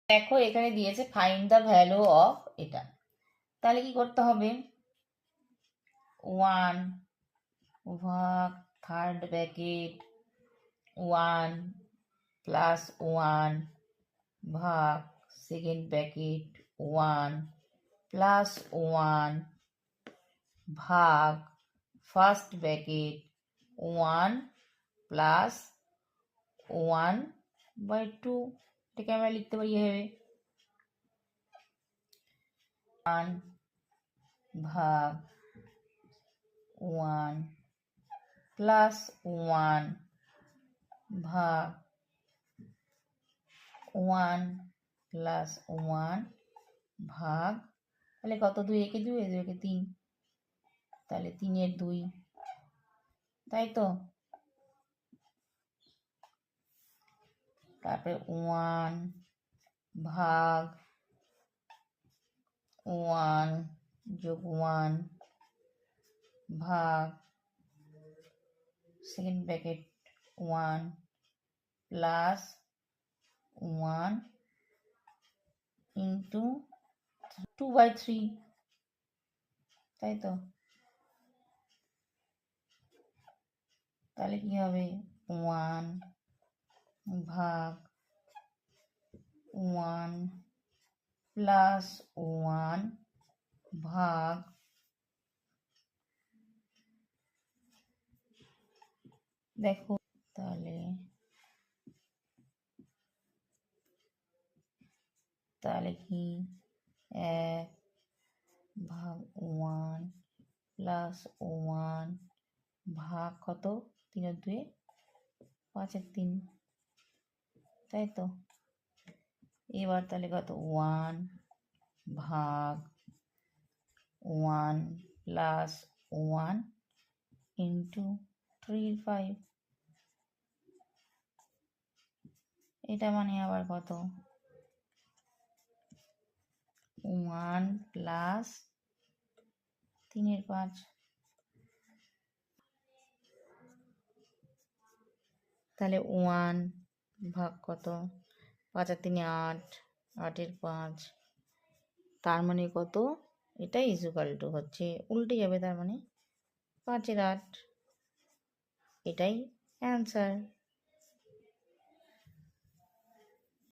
দেখো এখানে দিয়েছে ফাইন্ড দ্য ভ্যালু অফ এটা, তাহলে কি করতে হবে? 1 ভাগ থার্ড ব্র্যাকেট 1 প্লাস 1 ভাগ সেকেন্ড ব্র্যাকেট 1 প্লাস 1 ভাগ ফার্স্ট ব্র্যাকেট 1 প্লাস 1/2। এটাকে আমরা লিখতে পারি এভাবে 1 ভাগ 1 প্লাস 1 ভাগ 1 প্লাস 1 ভাগ, তাহলে কত? 2 একে 2, 2 একে 3, তাহলে 3 2, তাই তো? তারপরে 1 ভাগ 1 যোগ 1 ভাগ সেকেন্ড ব্র্যাকেট 1 প্লাস 1 ইন্টু 2/3, তাই তো? তাহলে কি হবে? 1 ভাগ 1 প্লাস 1 ভাগ, দেখো তাহলে কি 1 ভাগ 1 প্লাস 1 ভাগ কত? 3 2 5 3, তাই তো? এবার তাহলে কত? 1 ভাগ 1 প্লাস 1 ইন্টু 3/5, এটা মানে আবার কত? 1 প্লাস 3/5, তাহলে 1 ভাগ কত? 5 আর 3 8, 8 5, তার মানে কত? এটা ইকুয়াল টু হচ্ছে উল্টে যাবে, তার মানে 5 8, এটাই অ্যান্সার।